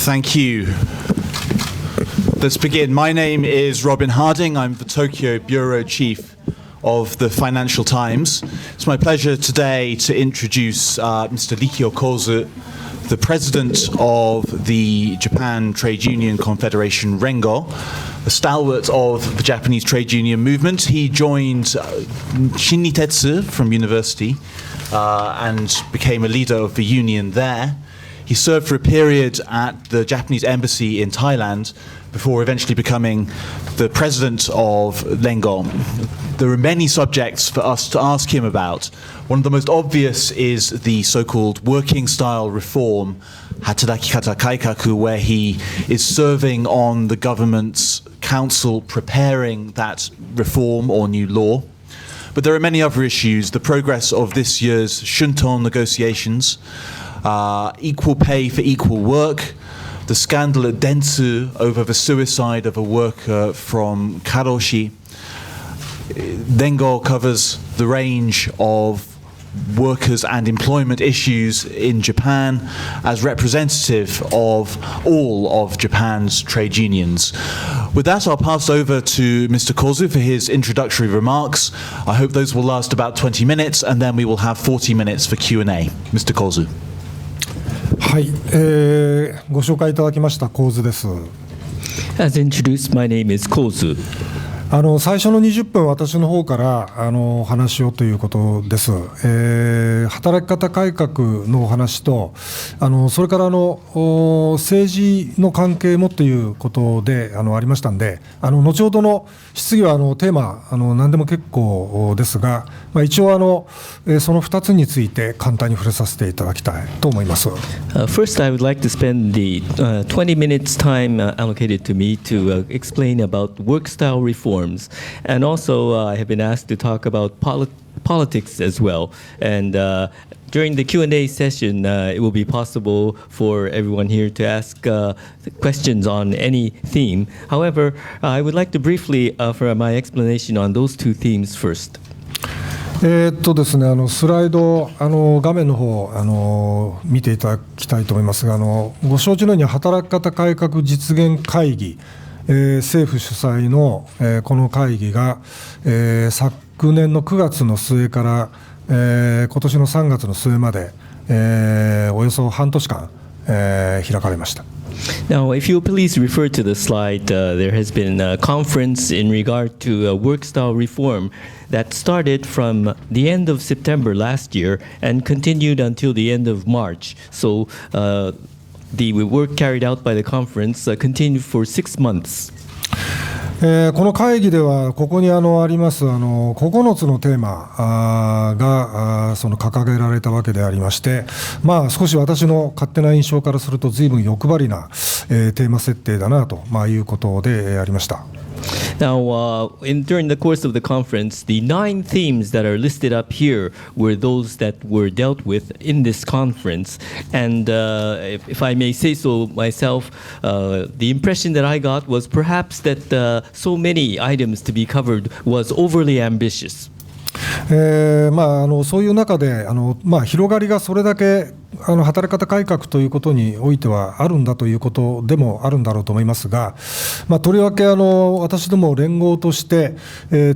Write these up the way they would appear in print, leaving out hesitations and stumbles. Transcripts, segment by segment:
Thank you. Let's begin. My name is Robin Harding. I'm the Tokyo Bureau Chief of the Financial Times. It's my pleasure today to introduce Mr. Rikio Kozu, the president of the Japan Trade Union Confederation, Rengo, a stalwart of the Japanese trade union movement. He joined Shinnitetsu from university and became a leader of the union there. He served for a period at the Japanese embassy in Thailand before eventually becoming the president of Rengo. There are many subjects for us to ask him about. One of the most obvious is the so-called working style reform, Hatarakikata Kaikaku, where he is serving on the government's council preparing that reform or new law. But there are many other issues, the progress of this year's Shunton negotiations, equal pay for equal work, the scandal at Dentsu over the suicide of a worker from Karoshi. Rengo covers the range of workers and employment issues in Japan as representative of all of Japan's trade unions. With that, I'll pass over to Mr. Kozu for his introductory remarks. I hope those will last about 20 minutes, and then we will have 40 minutes for Q&A. Mr. Kozu. はい、ご紹介いただきました構図です。 As introduced, my name is Kozu. 最初の20分私の方からお話をということです。働き方改革のお話とそれから政治の関係もということでありましたんで後ほどの質疑はテーマ何でも結構ですが、一応その2つについて簡単に触れさせていただきたいと思います。First, I would like to spend the 20 minutes time allocated to me to explain about work style reforms. And also, I have been asked to talk about politics as well. And during the Q&A session, it will be possible for everyone here to ask questions on any theme. However, I would like to briefly offer my explanation on those two themes first. ですね、スライド画面の方見ていただきたいと思いますがご承知のように働き方改革実現会議政府主催のこの会議が昨年の9月の末から今年の3月の末までおよそ半年間開かれました。Now, if you please refer to the slide, there has been a conference in regard to work style reform that started from the end of September last year and continued until the end of March. So, the work carried out by the conference continued for 6 months. この会議ではここにあります9つのテーマが掲げられたわけでありまして、少し私の勝手な印象からすると随分欲張りなテーマ設定だなということでありました。Now, during the course of the conference, the 9 themes that are listed up here were those that were dealt with in this conference. And if I may say so myself, the impression that I got was perhaps that so many items to be covered was overly ambitious. そういう中で広がりがそれだけ働き方改革ということにおいてはあるんだということでもあるんだろうと思いますが、とりわけ私ども連合として、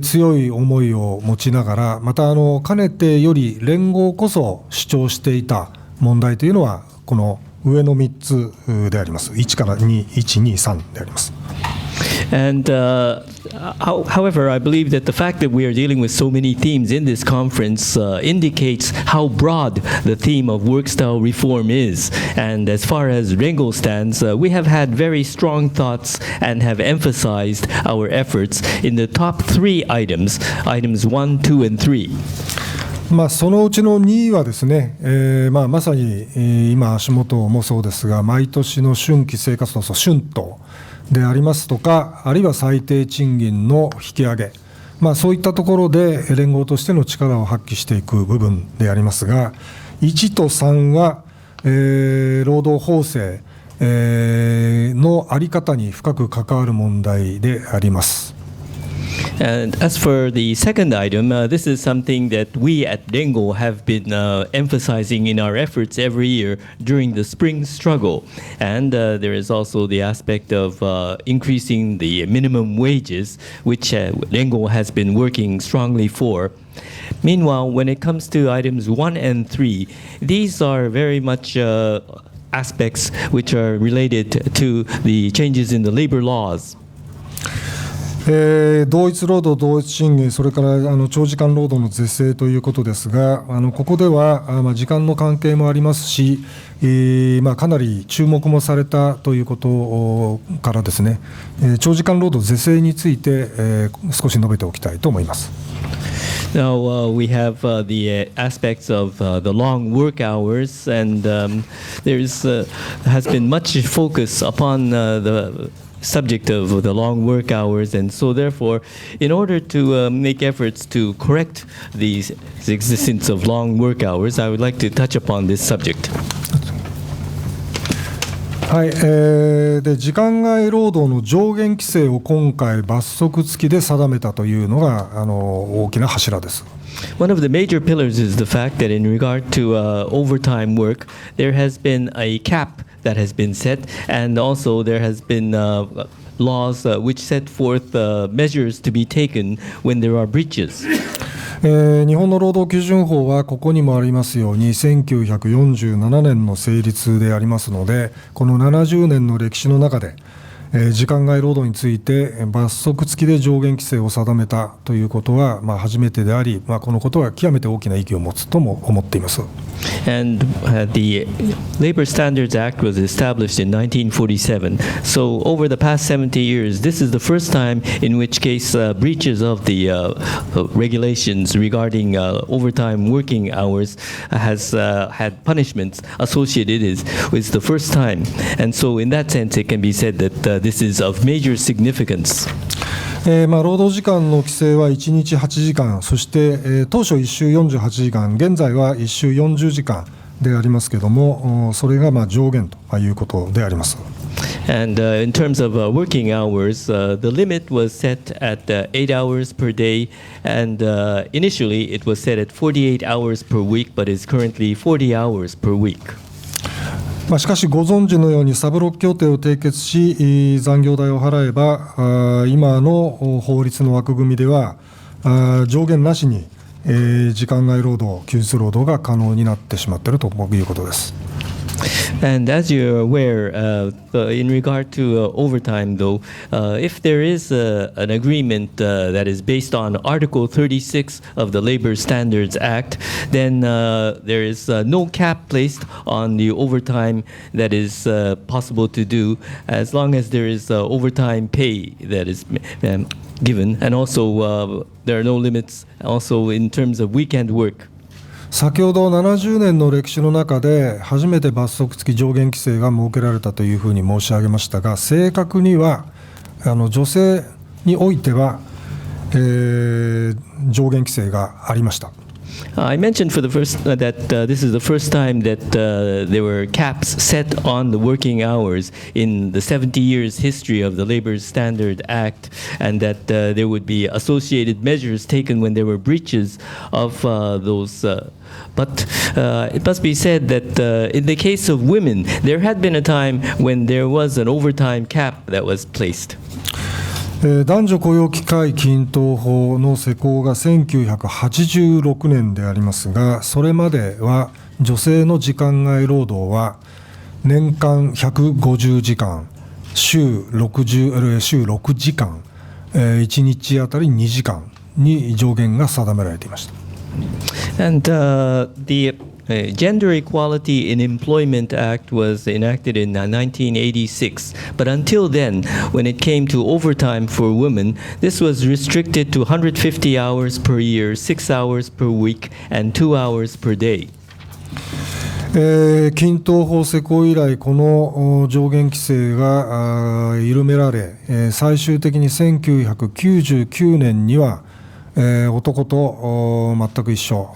強い思いを持ちながらまたかねてより連合こそ主張していた問題というのはこの上の3つであります。1から2、1、2、3であります。And however, I believe that the fact that we are dealing with so many themes in this conference indicates how broad the theme of work style reform is. And as far as Rengo stands, we have had very strong thoughts and have emphasized our efforts in the top 3 items 1, 2, and 3. そのうちの2位はですね、まさに今足元もそうですが毎年の春季生活闘争春闘でありますとかあるいは最低賃金の引き上げ、そういったところで連合としての力を発揮していく部分でありますが1と3は、労働法制、の在り方に深く関わる問題であります。And as for the second item, this is something that we at Rengo have been emphasizing in our efforts every year during the spring struggle. And there is also the aspect of increasing the minimum wages, which Rengo has been working strongly for. Meanwhile, when it comes to items 1 and 3, these are very much aspects which are related to the changes in the labor laws. 同一労働同一賃金、それから長時間労働の是正ということですが、ここでは時間の関係もありますし、かなり注目もされたということからですね、長時間労働是正について、少し述べておきたいと思います。Now we have the aspects of the long work hours, and has been much focus upon the subject of the long work hours, and so therefore, in order to make efforts to correct the existence of long work hours, I would like to touch upon this subject. はい、で時間外労働の上限規制を今回罰則付きで定めたというのが大きな柱です。One of the major pillars is the fact that in regard to overtime work, there has been a cap that has been set, and also there has been laws which set forth measures to be taken when there are breaches. 日本の労働基準法はここにもありますように1947年の成立でありますので、この70年の歴史の中で時間外労働について罰則付きで上限規制を定めたということは初めてであり、このことは極めて大きな意義を持つとも思っています。And the Labor Standards Act was established in 1947. So over the past 70 years, this is the first time in which case breaches of the regulations regarding overtime working hours has had punishments associated with the first time. And so in that sense, it can be said that this is of major significance. 労働時間の規制は1日8時間、そして、当初1週48時間、現在は1週40時間でありますけれども、それが上限ということであります。And in terms of working hours, the limit was set at 8 hours per day, and initially it was set at 48 hours per week, but is currently 40 hours per week. しかしご存知のようにサブロック協定を締結し残業代を払えば今の法律の枠組みでは上限なしに時間外労働休日労働が可能になってしまっているということです。And as you're aware, in regard to overtime, though, if there is an agreement that is based on Article 36 of the Labor Standards Act, then there is no cap placed on the overtime that is possible to do, as long as there is overtime pay that is given, and also there are no limits also in terms of weekend work. 先ほど70年の歴史の中で初めて罰則付き上限規制が設けられたというふうに申し上げましたが、正確には女性においては、上限規制がありました。I mentioned for the first that this is the first time that there were caps set on the working hours in the 70 years history of the Labor Standard Act, and that there would be associated measures taken when there were breaches of those. But it must be said that in the case of women, there had been a time when there was an overtime cap that was placed. 男女雇用機会均等法の施行が1986年でありますが、それまでは女性の時間外労働は年間150時間、週6時間、1日あたり2時間に上限が定められていました。And the Gender Equality in Employment Act was enacted in 1986, but until then, when it came to overtime for women, this was restricted to 150 hours per year, 6 hours per week, and 2 hours per day. 均等法施行以来、この上限規制が緩められ、最終的に1999年には男と全く一緒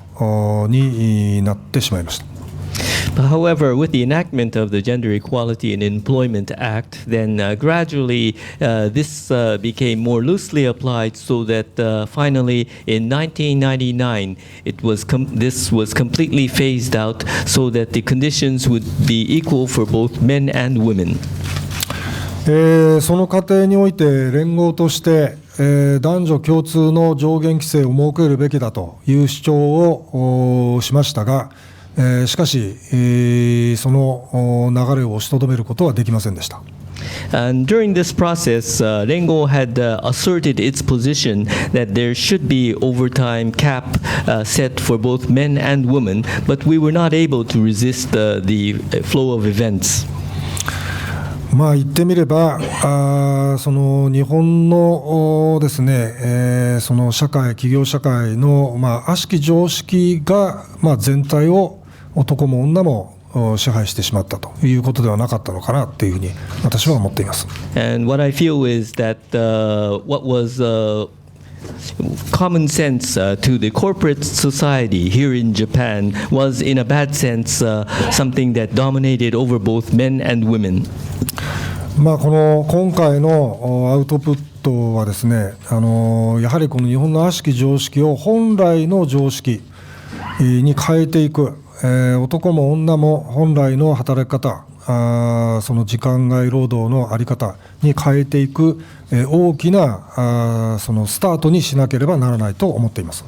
になってしまいました。However, with the enactment of the Gender Equality in Employment Act, then gradually this became more loosely applied, so that finally in 1999 this was completely phased out, so that the conditions would be equal for both men and women. その過程において連合として、男女共通の上限規制を設けるべきだという主張をしましたが、しかし、その流れを押しとどめることはできませんでした。And during this process, Rengo had asserted its position that there should be overtime cap set for both men and women, but we were not able to resist the flow of events. まあ言ってみれば、その日本のですね、その企業社会の悪しき常識が全体を男も女も支配してしまったということではなかったのかなというふうに私は思っています。And what I feel is that what was common sense to the corporate society here in Japan was, in a bad sense, something that dominated over both men and women. この今回のアウトプットはですね、やはりこの日本の悪しき常識を本来の常識に変えていく、男も女も本来の働き方、その時間外労働の在り方に変えていく、大きなそのスタートにしなければならないと思っています。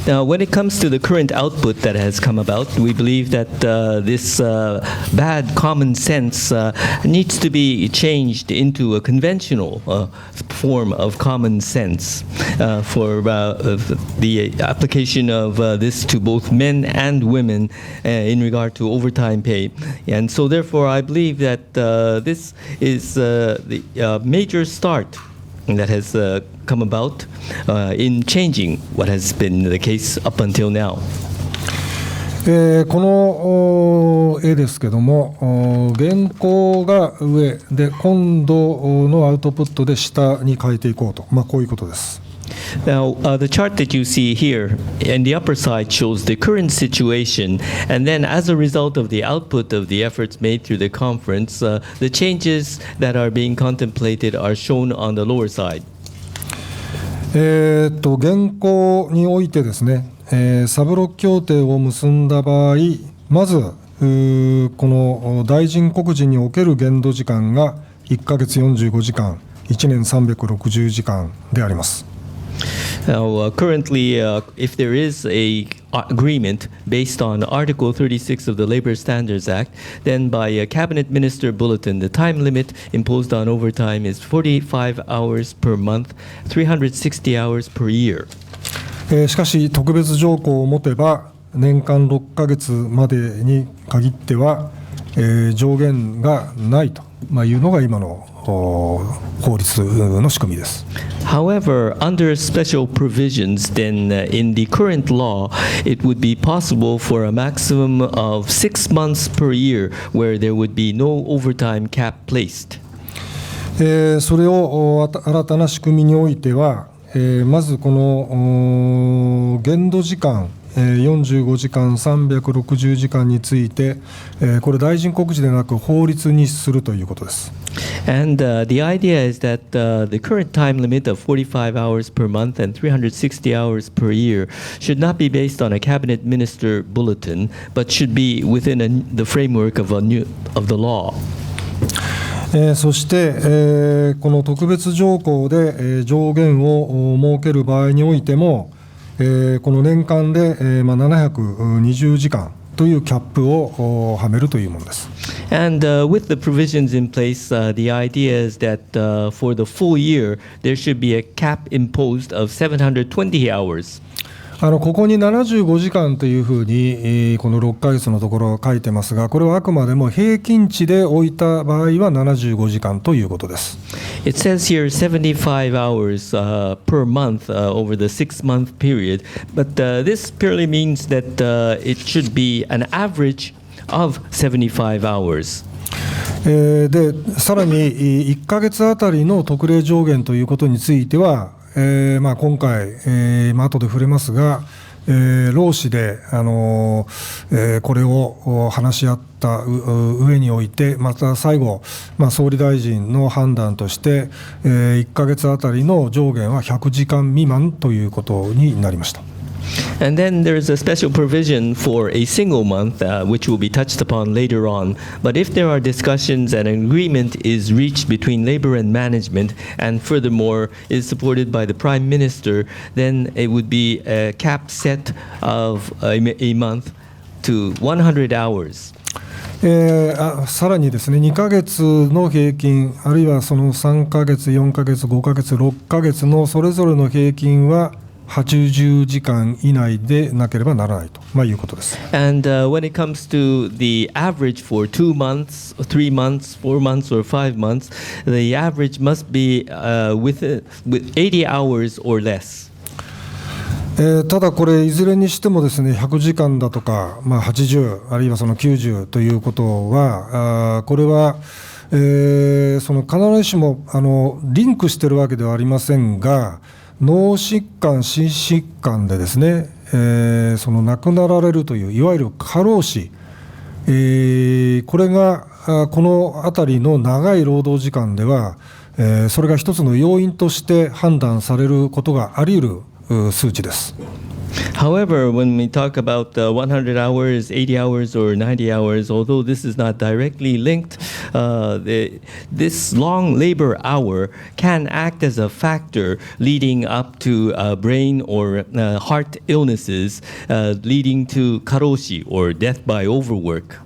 Now, when it comes to the current output that has come about, we believe that this bad common sense needs to be changed into a conventional form of common sense for the application of this to both men and women in regard to overtime pay. And so therefore, I believe that this is the major start that has come about in changing what has been the case up until now. この絵ですけども、原稿が上で今度のアウトプットで下に変えていこうと、こういうことです。Now, the chart that you see here in the upper side shows the current situation, and then as a result of the output of the efforts made through the conference, the changes that are being contemplated are shown on the lower side. 現行においてですね、サブロック協定を結んだ場合、まずこの大臣告示における限度時間が1ヶ月45時間、1年360時間であります。Now, currently, if there is a agreement based on Article 36 of the Labor Standards Act, then by a cabinet minister bulletin, the time limit imposed on overtime is 45 hours per month, 360 hours per year. しかし特別条項を持てば年間6ヶ月までに限っては、上限がないというのが今の法律の仕組みです。However, under special provisions, then in the current law, it would be possible for a maximum of 6 months per year where there would be no overtime cap placed. それを新たな仕組みにおいては、まずこの限度時間45時間360時間について、これ大臣告示でなく法律にするということです。And the idea is that the current time limit of 45 hours per month and 360 hours per year should not be based on a cabinet minister bulletin, but should be within the framework of the law. そして、この特別条項で、上限を設ける場合においても、この年間で、720時間というキャップをはめるというものです。And with the provisions in place, the idea is that for the full year, there should be a cap imposed of 720 hours. ここに75時間というふうに、この6ヶ月のところ書いてますが、これはあくまでも平均値で置いた場合は75時間ということです。It says here 75 hours per month over the 6-month period, but this purely means that it should be an average of 75 hours. でさらに1ヶ月あたりの特例上限ということについては、今回、後で触れますが、労使で、これを話し合った上において、また最後、総理大臣の判断として、1ヶ月あたりの上限は100時間未満ということになりました。And then there's a special provision for a single month, which will be touched upon later on. But if there are discussions and an agreement is reached between labor and management, and furthermore is supported by the Prime Minister, then it would be a cap set of a month to 100 hours. さらにですね、2ヶ月の平均、あるいはその3ヶ月、4ヶ月、5ヶ月、6ヶ月のそれぞれの平均は80時間以内でなければならないと、いうことです。And when it comes to the average for 2 months, 3 months, 4 months, or 5 months, the average must be with 80 hours or less. ただこれいずれにしてもですね、100時間だとか、80あるいはその90ということは、これは、その必ずしもリンクしているわけではありませんが、脳疾患、心疾患でですね、その亡くなられるといういわゆる過労死、これがこのあたりの長い労働時間では、それが一つの要因として判断されることがあり得る数値です。However, when we talk about 100 hours, 80 hours, or 90 hours, although this is not directly linked, this long labor hour can act as a factor leading up to brain or heart illnesses, leading to karoshi, or death by overwork.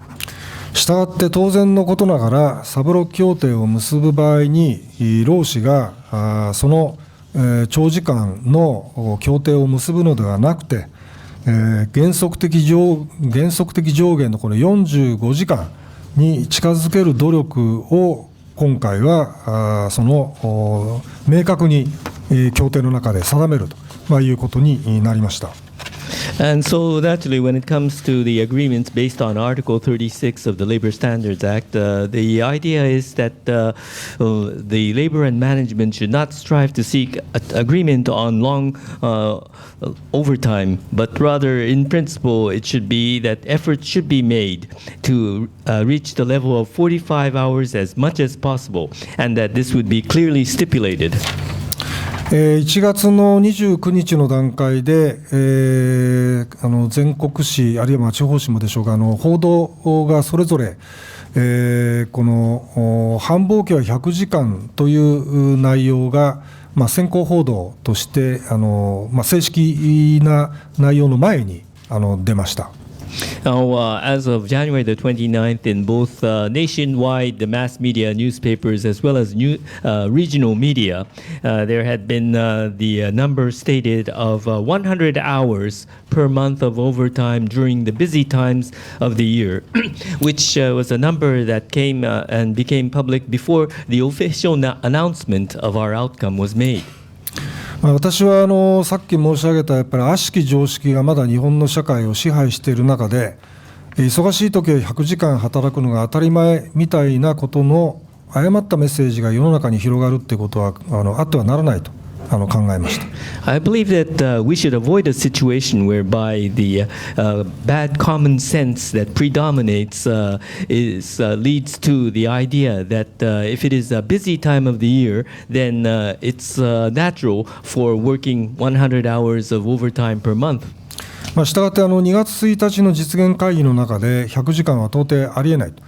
したがって当然のことながら、サブロック協定を結ぶ場合に、労使がその長時間の協定を結ぶのではなくて、原則的上限のこの45時間に近づける努力を今回はその明確に協定の中で定めるということになりました。And so naturally, when it comes to the agreements based on Article 36 of the Labor Standards Act, the idea is that the labor and management should not strive to seek agreement on long overtime, but rather, in principle, it should be that efforts should be made to reach the level of 45 hours as much as possible, and that this would be clearly stipulated. 1月の29日の段階で、全国紙あるいは地方紙もでしょうが、報道がそれぞれ、この繁忙期は100時間という内容が、先行報道として、正式な内容の前に出ました。Now, as of January the 29th, in both nationwide, the mass media, newspapers, as well as regional media, there had been the number stated of 100 hours per month of overtime during the busy times of the year, which was a number that came and became public before the official announcement of our outcome was made. 私はさっき申し上げたやっぱり悪しき常識がまだ日本の社会を支配している中で、忙しい時は100時間働くのが当たり前みたいなことの誤ったメッセージが世の中に広がるっていうことはあってはならないと考えました。I believe that we should avoid a situation whereby the bad common sense that predominates leads to the idea that if it is a busy time of the year, then it's natural for working 100 hours of overtime per month. したがって2月1日の実現会議の中で100時間は到底ありえないと、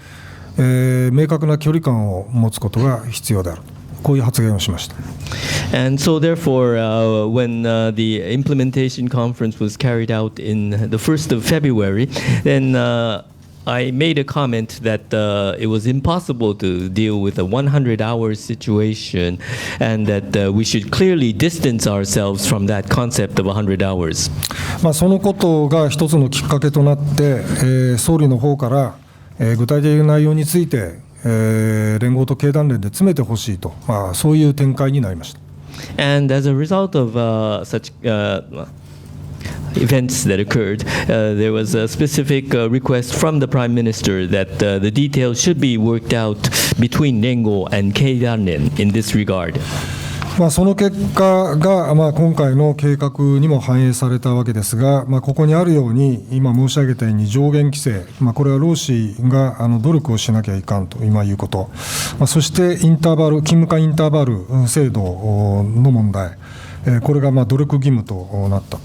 明確な距離感を持つことが必要である、こういう発言をしました。And so therefore, when the implementation conference was carried out in the 1st of February, then I made a comment that it was impossible to deal with a 100-hour situation, and that we should clearly distance ourselves from that concept of 100 hours. そのことが一つのきっかけとなって、総理の方から、具体的な内容について、連合と経団連で詰めてほしいと、そういう展開になりました。And as a result of such events that occurred, there was a specific request from the Prime Minister that the details should be worked out between Rengo and Keidanren in this regard. その結果が、今回の計画にも反映されたわけですが、ここにあるように、今申し上げたように上限規制、これは労使が努力をしなきゃいかんと今いうこと、そして勤務間インターバル制度の問題、これが努力義務となった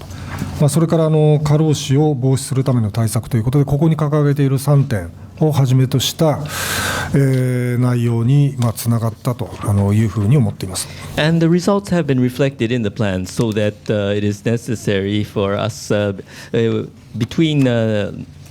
と、それから過労死を防止するための対策ということで、ここに掲げている3点をはじめとした、内容につながったというふうに思っています。And the results have been reflected in the plan, so that it is necessary for us between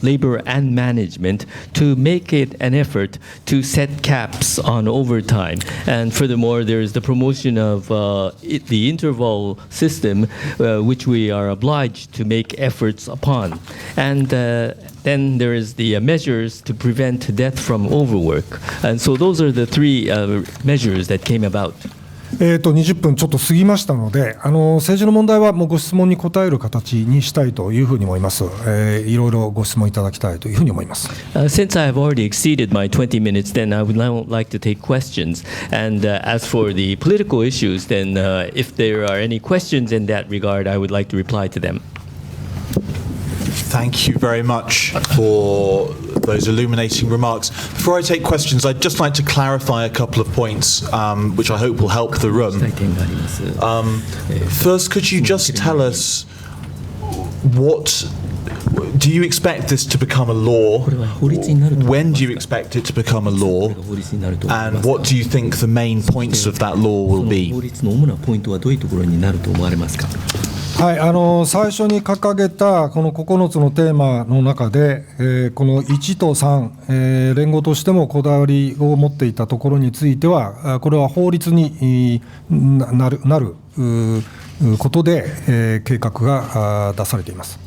labor and management to make it an effort to set caps on overtime. And furthermore, there is the promotion of the interval system, which we are obliged to make efforts upon. And then there is the measures to prevent death from overwork. And so those are the three measures that came about. 20分ちょっと過ぎましたので、政治の問題はもうご質問に答える形にしたいというふうに思います。いろいろご質問いただきたいというふうに思います。Since I have already exceeded my 20 minutes, then I would now like to take questions. And as for the political issues, then if there are any questions in that regard, I would like to reply to them. Thank you very much for those illuminating remarks. Before I take questions, I'd just like to clarify a couple of points, which I hope will help the room. First, could you just tell us do you expect this to become a law? When do you expect it to become a law? And what do you think the main points of that law will be? はい、最初に掲げたこの9つのテーマの中で、この1と3、連合としてもこだわりを持っていたところについては、これは法律になることで、計画が出されています。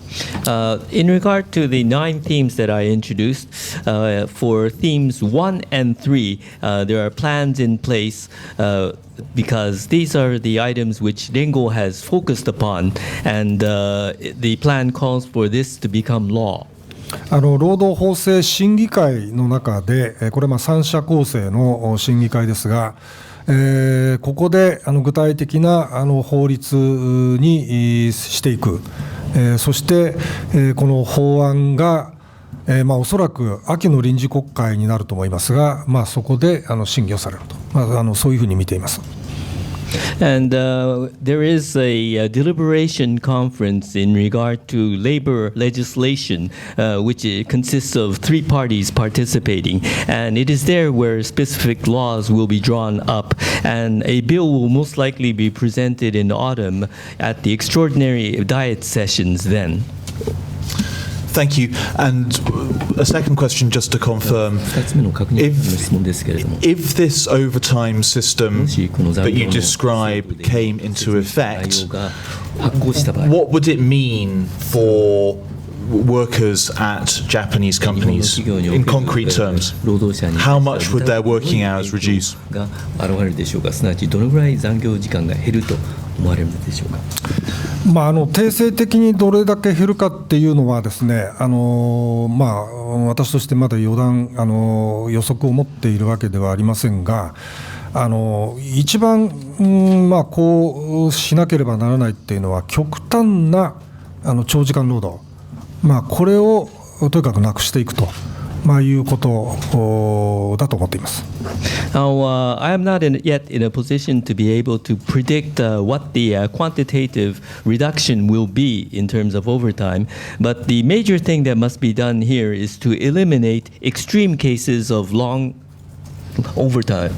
In regard to the 9 themes that I introduced, for themes 1 and 3, there are plans in place because these are the items which Rengo has focused upon, and the plan calls for this to become law. 労働法制審議会の中で、これは3者構成の審議会ですが、ここで具体的な法律にしていく、そして、この法案が、おそらく秋の臨時国会になると思いますが、そこで審議をされると、そういうふうに見ています。And there is a deliberation conference in regard to labor legislation, which consists of 3 parties participating. And it is there where specific laws will be drawn up. And a bill will most likely be presented in autumn at the extraordinary diet sessions then. Thank you. And a second question, just to confirm, if this overtime system that you describe came into effect, what would it mean for workers at Japanese companies in concrete terms? How much would their working hours reduce? 定性的にどれだけ減るかっていうのはですね、私としてまだ予測を持っているわけではありませんが、一番、こうしなければならないっていうのは極端な長時間労働、これをとにかくなくしていくと。いうことだと思っています。Now, I am not yet in a position to be able to predict what the quantitative reduction will be in terms of overtime, but the major thing that must be done here is to eliminate extreme cases of long overtime.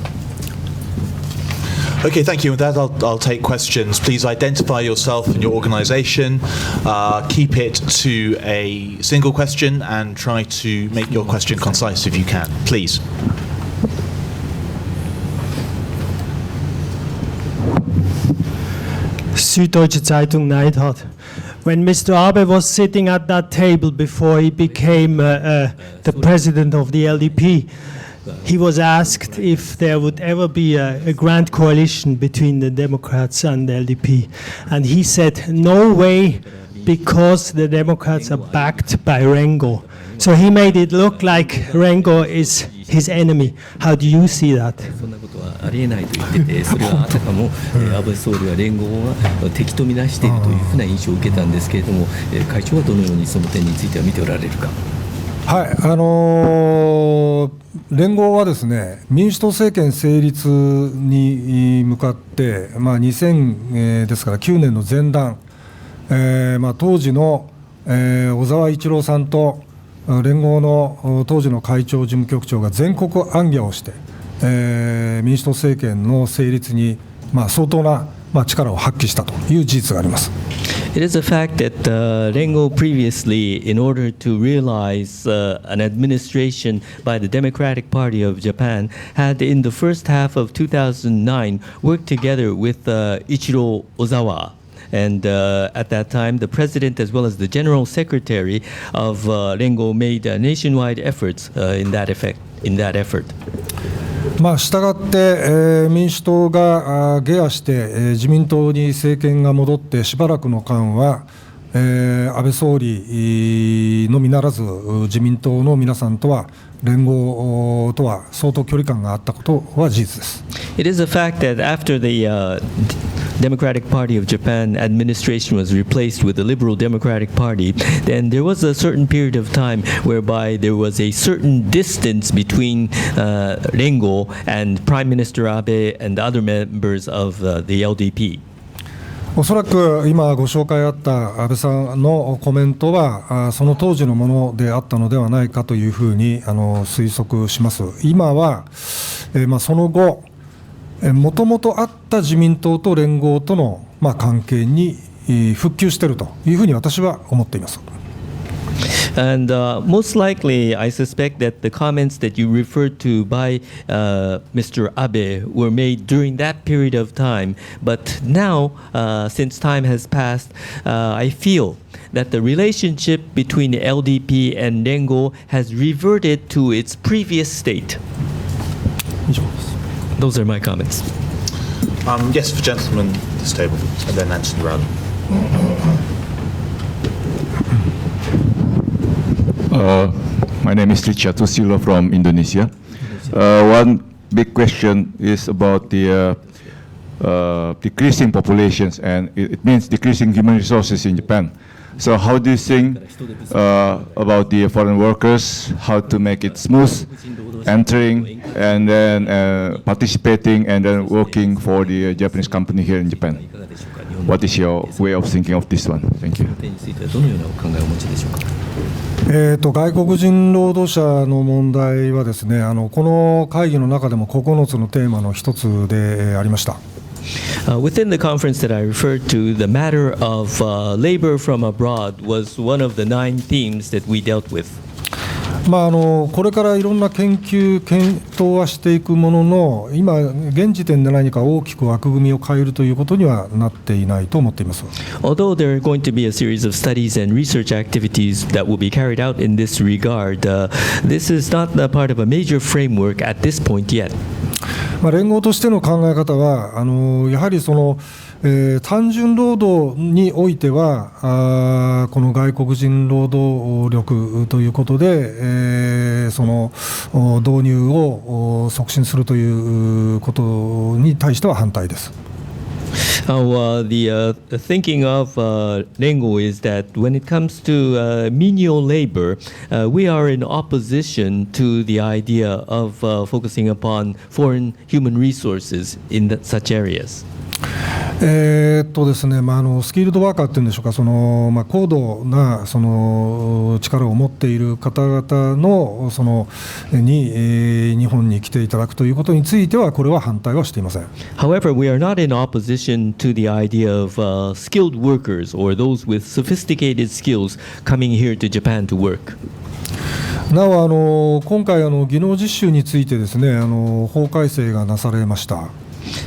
Okay, thank you. With that, I'll take questions. Please identify yourself and your organization. Keep it to a single question and try to make your question concise if you can. Please. Süddeutsche Zeitung Neidhardt. When Mr. Abe was sitting at that table before he became the president of the LDP, he was asked if there would ever be a grand coalition between the Democrats and the LDP. And he said, no way, because the Democrats are backed by Rengo. So he made it look like Rengo is his enemy. How do you see that? ありえないと言ってて、それはあたかも安倍総理は連合が敵とみなしているというふうな印象を受けたんですけれども、会長はどのようにその点については見ておられるか。はい、連合はですね、民主党政権成立に向かって、2000、ですから9年の前段、当時の、小沢一郎さんと連合の当時の会長事務局長が全国行脚をして、民主党政権の成立に、相当な、力を発揮したという事実があります。It is a fact that Rengo previously, in order to realize an administration by the Democratic Party of Japan, had in the first half of 2009 worked together with Ichiro Ozawa. And at that time, the president as well as the general secretary of Rengo made nationwide efforts in that effort. したがって、民主党が下野して、自民党に政権が戻ってしばらくの間は、安倍総理のみならず自民党の皆さんとは連合とは相当距離感があったことは事実です。It is a fact that after the Democratic Party of Japan administration was replaced with the Liberal Democratic Party, then there was a certain period of time whereby there was a certain distance between Rengo and Prime Minister Abe and other members of the LDP. おそらく今ご紹介あった安倍さんのコメントはその当時のものであったのではないかというふうに推測します。今は、その後もともとあった自民党と連合との、関係に復旧しているというふうに私は思っています。And most likely, I suspect that the comments that you referred to by Mr. Abe were made during that period of time. But now, since time has passed, I feel that the relationship between the LDP and Rengo has reverted to its previous state. Those are my comments. Yes, for gentlemen, this table, and then Anthony Rowland. My name is Rikio Kozu from Indonesia. One big question is about the decreasing populations, and it means decreasing human resources in Japan. So how do you think about the foreign workers, how to make it smooth, entering and then participating and then working for the Japanese company here in Japan? What is your way of thinking of this one? Thank you. 外国人労働者の問題はですね、この会議の中でも9つのテーマの一つでありました。Within the conference that I referred to, the matter of labor from abroad was one of the 9 themes that we dealt with. これからいろんな検討はしていくものの、今現時点で何か大きく枠組みを変えるということにはなっていないと思っています。Although there are going to be a series of studies and research activities that will be carried out in this regard, this is not a part of a major framework at this point yet. 連合としての考え方はやはりその単純労働においてはこの外国人労働力ということで、その導入を促進するということに対しては反対です。The thinking of Rengo is that when it comes to menial labor, we are in opposition to the idea of focusing upon foreign human resources in such areas. ですね、スキルドワーカーっていうんでしょうか、高度な力を持っている方々のに、日本に来ていただくということについてはこれは反対はしていません。However, we are not in opposition to the idea of skilled workers or those with sophisticated skills coming here to Japan to work. なお今回技能実習についてですね、法改正がなされました。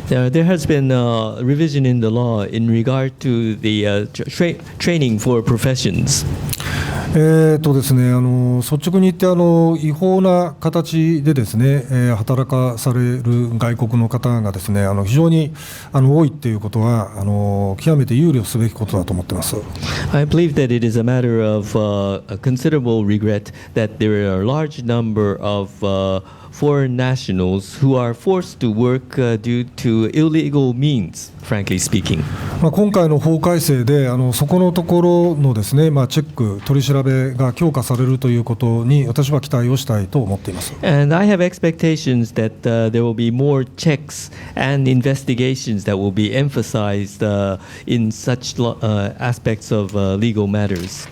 There has been a revision in the law in regard to the training for professions. ですね、率直に言って違法な形でですね、働かされる外国の方がですね、非常に多いということは極めて憂慮すべきことだと思っています。I believe that it is a matter of a considerable regret that there are a large number of foreign nationals who are forced to work due to illegal means, frankly speaking. 今回の法改正でそこのところのですね、チェック、取り調べが強化されるということに私は期待をしたいと思っています。And I have expectations that there will be more checks and investigations that will be emphasized in such aspects of legal matters.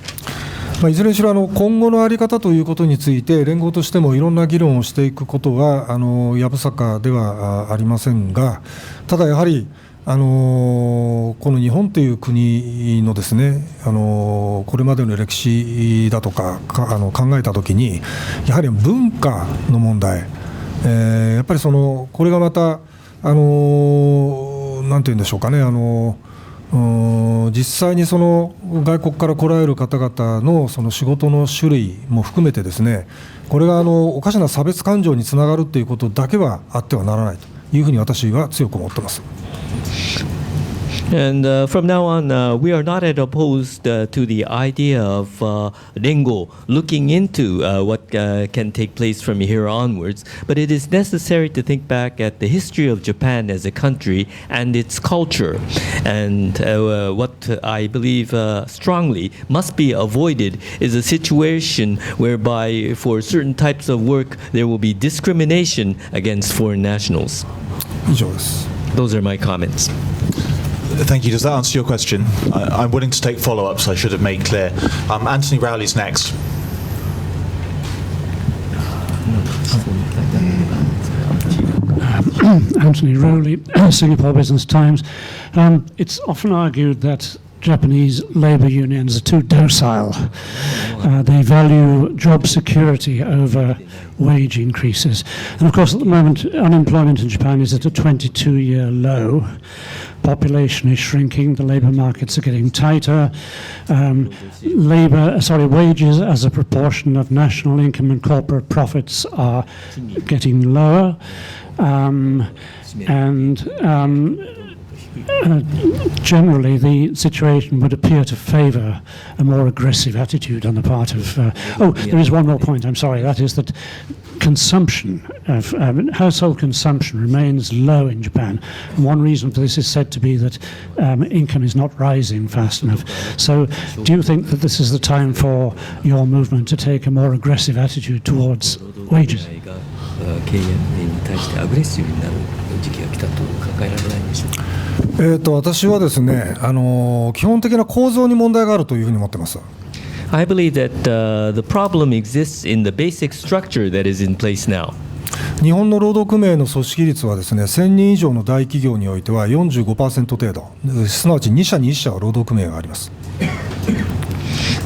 いずれにしろ今後の在り方ということについて連合としてもいろんな議論をしていくことはやぶさかではありませんが、ただやはりこの日本という国のですねこれまでの歴史だとか考えたときにやはり文化の問題、やっぱりこれがまたなんていうんでしょうかね、実際に外国から来られる方々の仕事の種類も含めてですね、これがおかしな差別感情につながるということだけはあってはならないというふうに私は強く思っています。And from now on, we are not opposed to the idea of Rengo looking into what can take place from here onwards, but it is necessary to think back at the history of Japan as a country and its culture. And what I believe strongly must be avoided is a situation whereby for certain types of work there will be discrimination against foreign nationals. 以上です。 Those are my comments. Thank you. Does that answer your question? I'm willing to take follow-ups, I should have made clear. Anthony Rowley's next. Anthony Rowley, Singapore Business Times. It's often argued that Japanese labour unions are too docile. They value job security over wage increases. And of course, at the moment, unemployment in Japan is at a 22-year low. Population is shrinking, the labour markets are getting tighter. Wages as a proportion of national income and corporate profits are getting lower. Generally, the situation would appear to favour a more aggressive attitude on the part of... there is one more point, I'm sorry, that is that consumption of household consumption remains low in Japan. And one reason for this is said to be that income is not rising fast enough. So do you think that this is the time for your movement to take a more aggressive attitude towards wages? 経営に対してアグレッシブになる時期が来たと考えられないんでしょうか。私はですね基本的な構造に問題があるというふうに思っています。I believe that the problem exists in the basic structure that is in place now. 日本の労働組合の組織率はですね1000人以上の大企業においては 45% 程度、すなわち2社に1社は労働組合があります。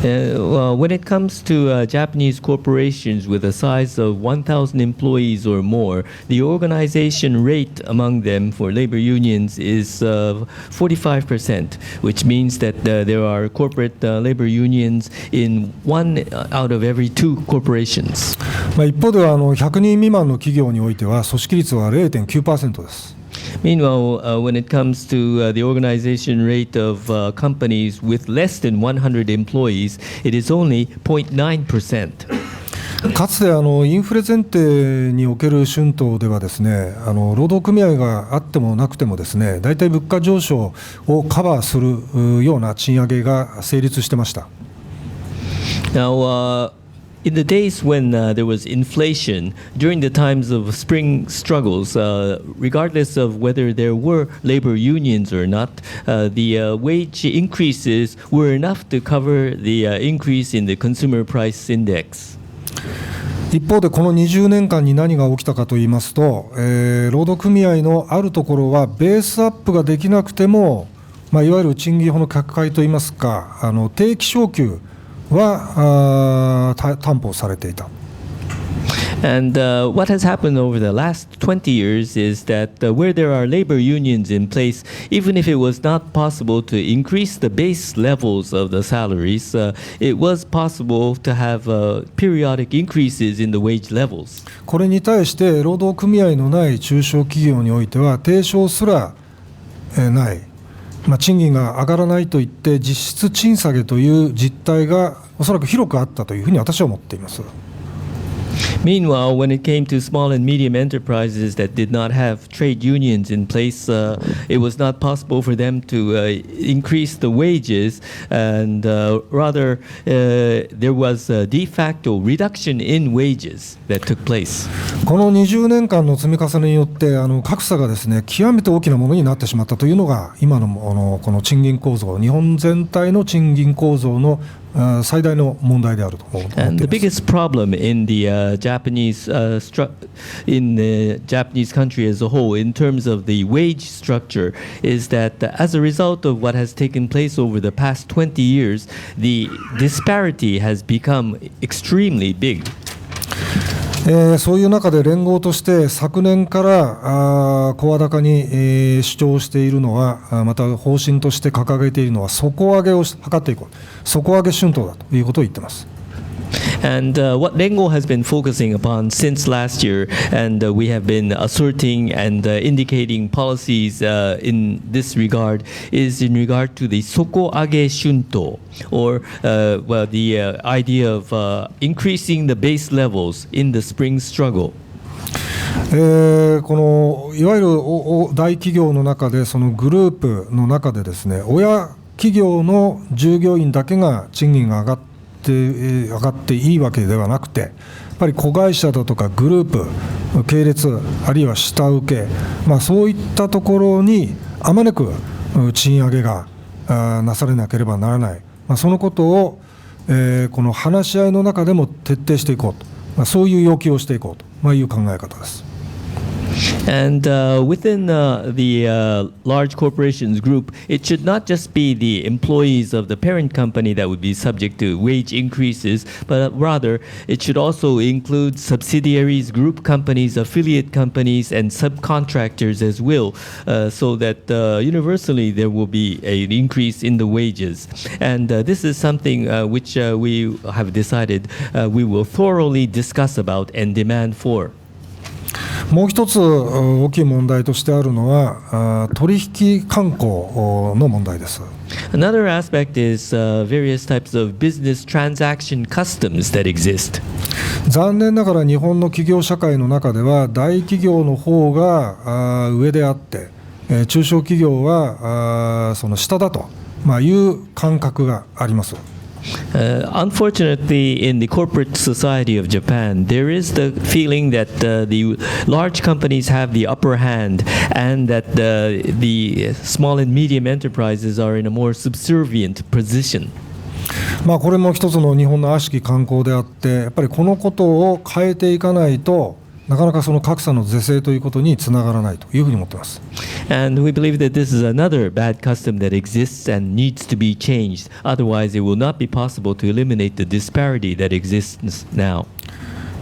When it comes to Japanese corporations with a size of 1,000 employees or more, the organization rate among them for labor unions is 45%, which means that there are corporate labor unions in 1 out of every 2 corporations. 一方では100人未満の企業においては組織率は 0.9% です。Meanwhile, when it comes to the organization rate of companies with less than 100 employees, it is only 0.9%. かつてインフレ前提における春闘ではですね労働組合があってもなくてもですね大体物価上昇をカバーするような賃上げが成立してました。Now, in the days when there was inflation, during the times of spring struggles, regardless of whether there were labor unions or not, the wage increases were enough to cover the increase in the consumer price index. 一方でこの20年間に何が起きたかといいますと、労働組合のあるところはベースアップができなくても、いわゆる賃金法の各界といいますか定期昇給は担保されていた。And what has happened over the last 20 years is that where there are labor unions in place, even if it was not possible to increase the base levels of the salaries, it was possible to have periodic increases in the wage levels. これに対して労働組合のない中小企業においては定昇すらない。賃金が上がらないといって実質賃下げという実態がおそらく広くあったというふうに私は思っています。Meanwhile, when it came to small and medium enterprises that did not have trade unions in place, it was not possible for them to increase the wages, and rather there was a de facto reduction in wages that took place. この20年間の積み重ねによって格差がですね極めて大きなものになってしまったというのが今のこの賃金構造、日本全体の賃金構造の最大の問題であると思っています。And the biggest problem in the Japanese in the Japanese country as a whole, in terms of the wage structure, is that as a result of what has taken place over the past 20 years, the disparity has become extremely big. そういう中で連合として昨年から声高に、主張しているのは、また方針として掲げているのは底上げを図っていこう、底上げ春闘だということを言っています。And what Rengo has been focusing upon since last year, and we have been asserting and indicating policies in this regard, is in regard to the sokoage shunto, or well, the idea of increasing the base levels in the spring struggle. このいわゆる大企業の中で、そのグループの中でですね、親企業の従業員だけが賃金が上がっていいわけではなくて、やっぱり子会社だとかグループ、系列、あるいは下請け、そういったところにあまねく賃上げがなされなければならない、そのことを、この話し合いの中でも徹底していこうと、そういう要求をしていこうという考え方です。And within the large corporations group, it should not just be the employees of the parent company that would be subject to wage increases, but rather it should also include subsidiaries, group companies, affiliate companies, and subcontractors as well, so that universally there will be an increase in the wages. And this is something which we have decided we will thoroughly discuss about and demand for. もう一つ大きい問題としてあるのは取引慣行の問題です。Another aspect is various types of business transaction customs that exist. 残念ながら日本の企業社会の中では大企業の方が上であって中小企業はその下だという感覚があります。Unfortunately, in the corporate society of Japan, there is the feeling that the large companies have the upper hand, and that the small and medium enterprises are in a more subservient position. これも一つの日本の悪しき慣行であって、やっぱりこのことを変えていかないとなかなかその格差の是正ということにつながらないというふうに思っています。And we believe that this is another bad custom that exists and needs to be changed. Otherwise, it will not be possible to eliminate the disparity that exists now.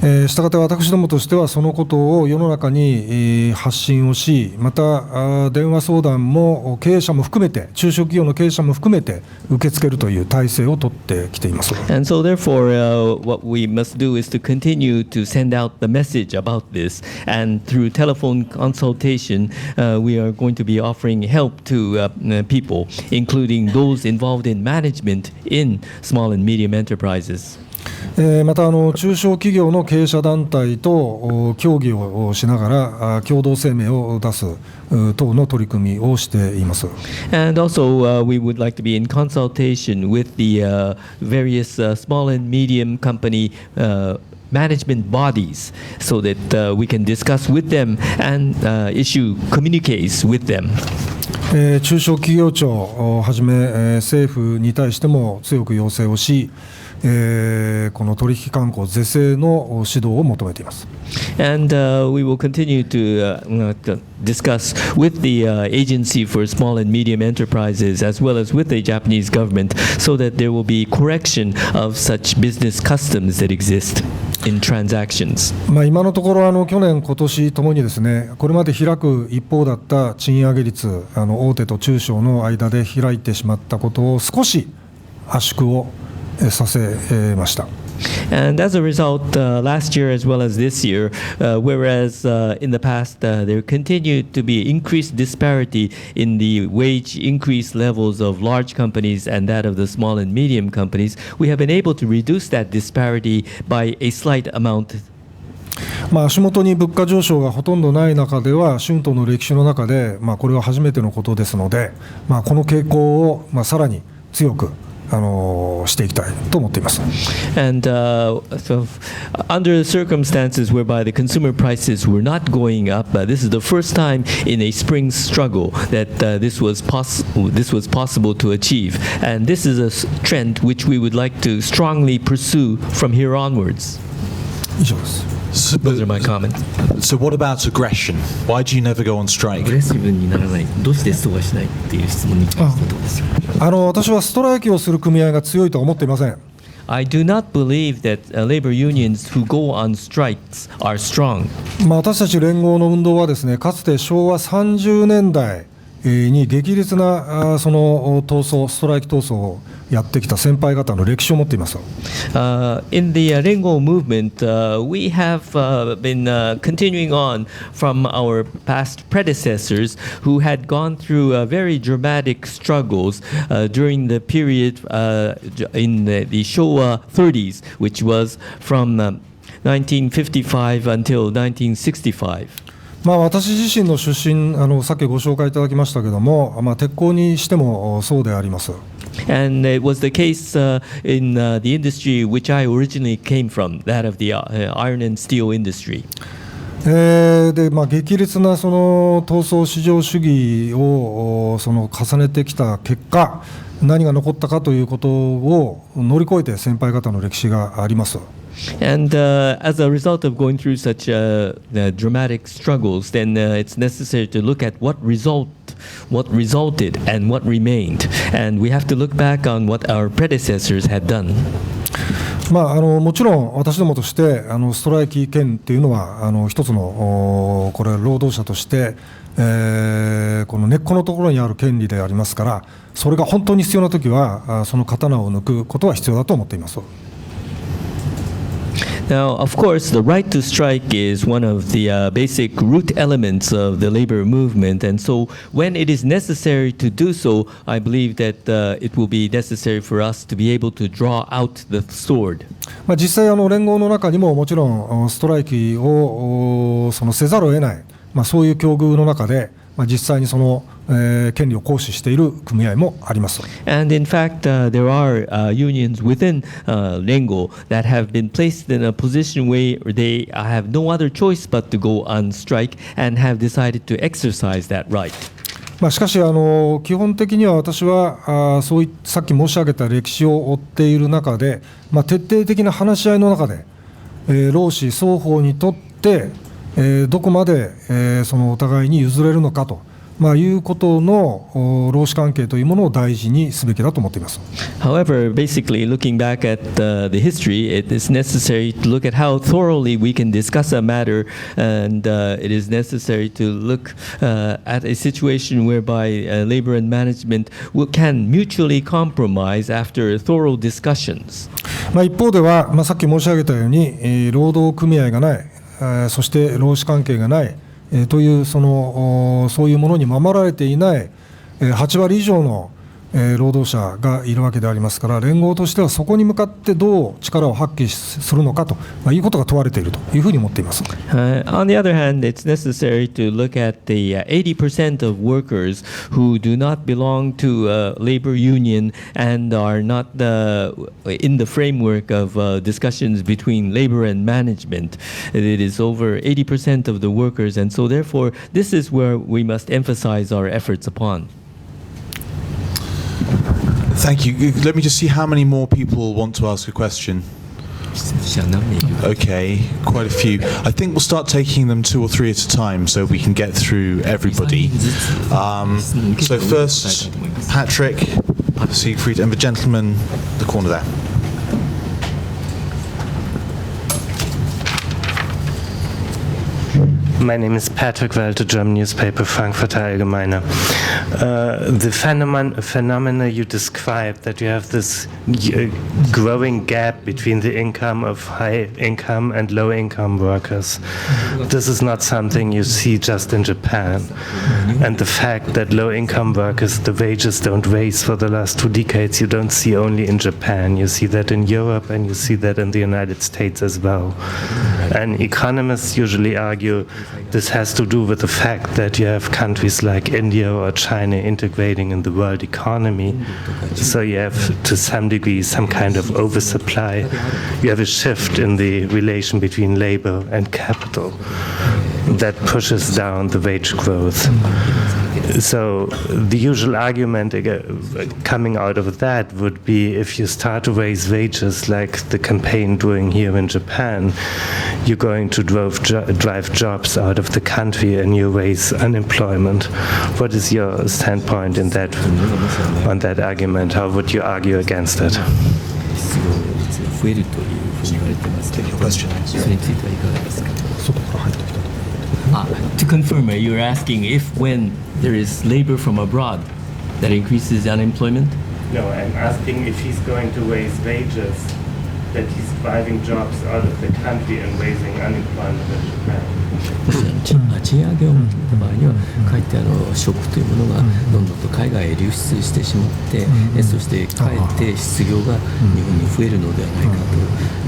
したがって私どもとしてはそのことを世の中に発信をし、また電話相談も経営者も含めて、中小企業の経営者も含めて受け付けるという体制を取ってきています。And so therefore, what we must do is to continue to send out the message about this, and through telephone consultation, we are going to be offering help to people, including those involved in management in small and medium enterprises. また中小企業の経営者団体と協議をしながら共同声明を出す等の取り組みをしています。And also, we would like to be in consultation with the various small and medium company management bodies, so that we can discuss with them and issue communiques with them. 中小企業庁をはじめ政府に対しても強く要請をし、この取引慣行是正の指導を求めています。And we will continue to discuss with the Agency for Small and Medium Enterprises, as well as with the Japanese government, so that there will be correction of such business customs that exist in transactions. 今のところ去年今年ともにですね、これまで開く一方だった賃上げ率、大手と中小の間で開いてしまったことを少し圧縮をさせました。And as a result, last year as well as this year, whereas in the past there continued to be increased disparity in the wage increase levels of large companies and that of the small and medium companies, we have been able to reduce that disparity by a slight amount 足元に物価上昇がほとんどない中では、春闘の歴史の中で、これは初めてのことですので、この傾向をさらに強くしていきたいと思っています。And so, under the circumstances whereby the consumer prices were not going up, this is the first time in a spring struggle that this was possible to achieve. And this is a trend which we would like to strongly pursue from here onwards. 以上です。Those are my comments. So what about aggression? Why do you never go on strike? アグレッシブにならない。どうしてそうはしないっていう質問に関してどうですか。私はストライキをする組合が強いとは思っていません。I do not believe that labor unions who go on strikes are strong. 私たち連合の運動はですね、かつて昭和30年代に激烈なその闘争、ストライキ闘争をやってきた先輩方の歴史を持っています。In the Rengo movement, we have been continuing on from our past predecessors who had gone through very dramatic struggles during the period in the Showa 30s, which was from 1955 until 1965. 私自身の出身、さっきご紹介いただきましたけれども、鉄鋼にしてもそうであります。And it was the case in the industry which I originally came from, that of the iron and steel industry. で激烈なその闘争市場主義を重ねてきた結果、何が残ったかということを乗り越えて先輩方の歴史があります。And as a result of going through such dramatic struggles, then it's necessary to look at what resulted and what remained. And we have to look back on what our predecessors had done. もちろん私どもとしてストライキ権っていうのは一つのこれ労働者として、この根っこのところにある権利でありますから、それが本当に必要なときはその刀を抜くことは必要だと思っています。Now, of course, the right to strike is one of the basic root elements of the labor movement, and so when it is necessary to do so, I believe that it will be necessary for us to be able to draw out the sword. 実際連合の中にももちろんストライキをせざるを得ない、そういう境遇の中で実際にその権利を行使している組合もあります。And in fact, there are unions within Rengo that have been placed in a position where they have no other choice but to go on strike and have decided to exercise that right. しかし基本的には私はさっき申し上げた歴史を追っている中で、徹底的な話し合いの中で、労使双方にとってどこまでそのお互いに譲れるのかということの労使関係というものを大事にすべきだと思っています。However, basically looking back at the history, it is necessary to look at how thoroughly we can discuss a matter, and it is necessary to look at a situation whereby labor and management can mutually compromise after thorough discussions. 一方では、さっき申し上げたように、労働組合がない、そして労使関係がないというそういうものに守られていない8割以上の労働者がいるわけでありますから、連合としてはそこに向かってどう力を発揮するのかということが問われているというふうに思っています。On the other hand, it's necessary to look at the 80% of workers who do not belong to a labor union and are not in the framework of discussions between labor and management. It is over 80% of the workers, and so therefore this is where we must emphasize our efforts upon. Thank you. Let me just see how many more people want to ask a question. Okay, quite a few. I think we'll start taking them 2 or 3 at a time so we can get through everybody. So first, Patrick, Siegfried, and the gentleman in the corner there. My name is Patrick Walter, German newspaper Frankfurter Allgemeine. the phenomena you described, that you have this growing gap between the income of high income and low income workers. This is not something you see just in Japan. And the fact that low income workers, the wages don't raise for the last 2 decades, you don't see only in Japan. You see that in Europe and you see that in the United States as well. And economists usually argue this has to do with the fact that you have countries like India or China integrating in the world economy. So you have, to some degree, some kind of oversupply. You have a shift in the relation between labor and capital that pushes down the wage growth. So the usual argument coming out of that would be, if you start to raise wages like the campaign doing here in Japan, you're going to drive jobs out of the country and you raise unemployment. What is your standpoint in that, on that argument? How would you argue against it? To confirm, you're asking if when there is labor from abroad, that increases unemployment? No, I'm asking if he's going to raise wages, that he's driving jobs out of the country and raising unemployment in Japan. 賃上げを見た場合には、かえって職というものがどんどんと海外へ流出してしまって、そしてかえって失業が日本に増えるのではないかと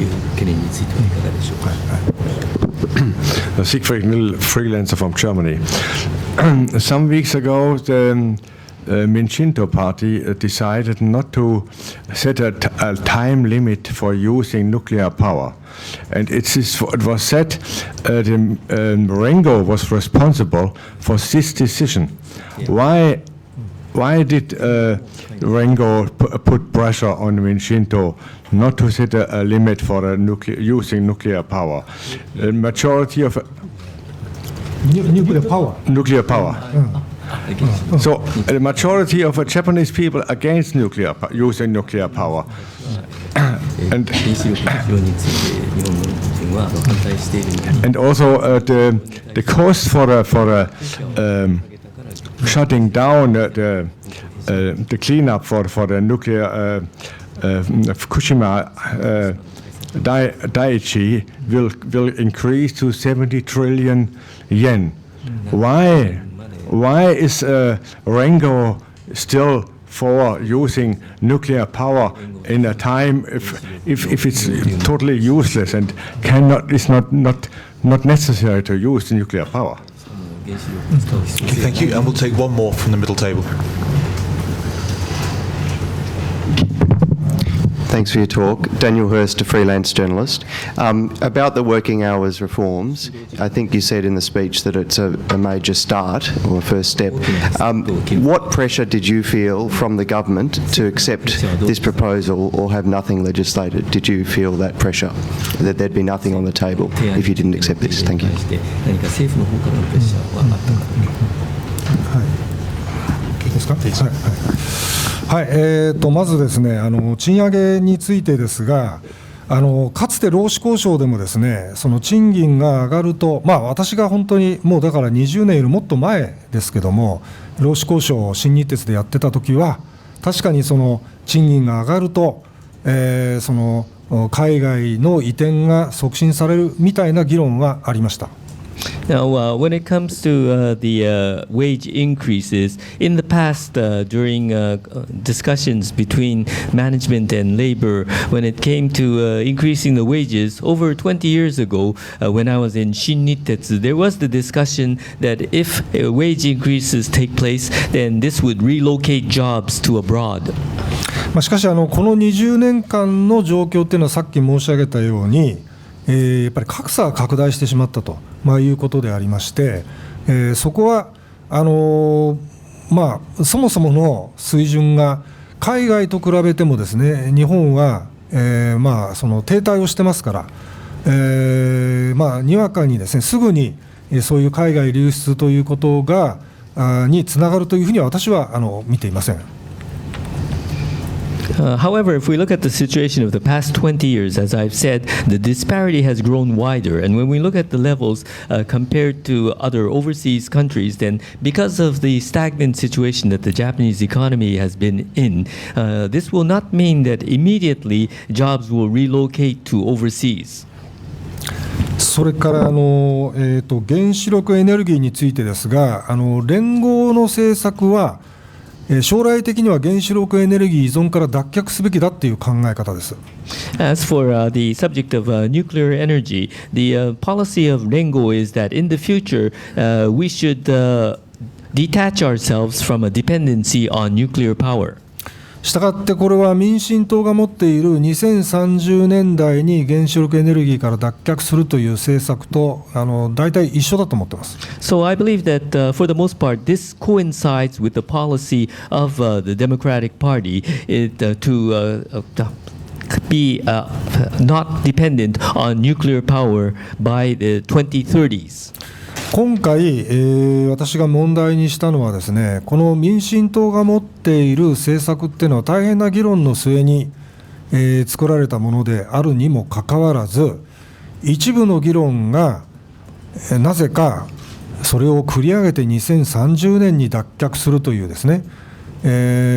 いう懸念についてはいかがでしょうか。Siegfried Mill, freelancer from Germany. Some weeks ago, the Mincinto party decided not to set a time limit for using nuclear power. And it was said Rengo was responsible for this decision. Why did Rengo put pressure on Mincinto not to set a limit for using nuclear power? The majority of nuclear power. Nuclear power. So the majority of Japanese people against using nuclear power. And also the cost for shutting down the cleanup for the nuclear Fukushima Daiichi will increase to 70 trillion yen. Why is Rengo still for using nuclear power in a time if it's totally useless and is not necessary to use nuclear power? Okay, thank you, and we'll take one more from the middle table. Thanks for your talk. Daniel Hurst, a freelance journalist. About the working hours reforms, I think you said in the speech that it's a major start or a first step. What pressure did you feel from the government to accept this proposal or have nothing legislated? Did you feel that pressure, that there'd be nothing on the table if you didn't accept this? Thank you. はい、まずですね、賃上げについてですが、かつて労使交渉でもですね、その賃金が上がると、私が本当にもうだから20年よりもっと前ですけども、労使交渉を新日鉄でやってた時は、確かにその賃金が上がると、その海外の移転が促進されるみたいな議論はありました。Now, when it comes to the wage increases, in the past, during discussions between management and labor, when it came to increasing the wages, over 20 years ago, when I was in Shinnitetsu, there was the discussion that if wage increases take place, then this would relocate jobs to abroad. しかしこの20年間の状況というのはさっき申し上げたように、やっぱり格差が拡大してしまったと、いうことでありまして、そこはそもそもの水準が海外と比べてもですね、日本は、その停滞をしてますから、にわかにですね、すぐにそういう海外流出ということにつながるというふうには私は見ていません。However, if we look at the situation of the past 20 years, as I've said, the disparity has grown wider. And when we look at the levels compared to other overseas countries, then because of the stagnant situation that the Japanese economy has been in, this will not mean that immediately jobs will relocate to overseas. それから原子力エネルギーについてですが、連合の政策は将来的には原子力エネルギー依存から脱却すべきだという考え方です。As for the subject of nuclear energy, the policy of Rengo is that in the future we should detach ourselves from a dependency on nuclear power. したがってこれは民進党が持っている2030年代に原子力エネルギーから脱却するという政策と大体一緒だと思っています。So I believe that for the most part this coincides with the policy of the Democratic Party to be not dependent on nuclear power by the 2030s. 今回、私が問題にしたのはですね、この民進党が持っている政策っていうのは大変な議論の末に、作られたものであるにもかかわらず、一部の議論が、なぜかそれを繰り上げて2030年に脱却するというですね、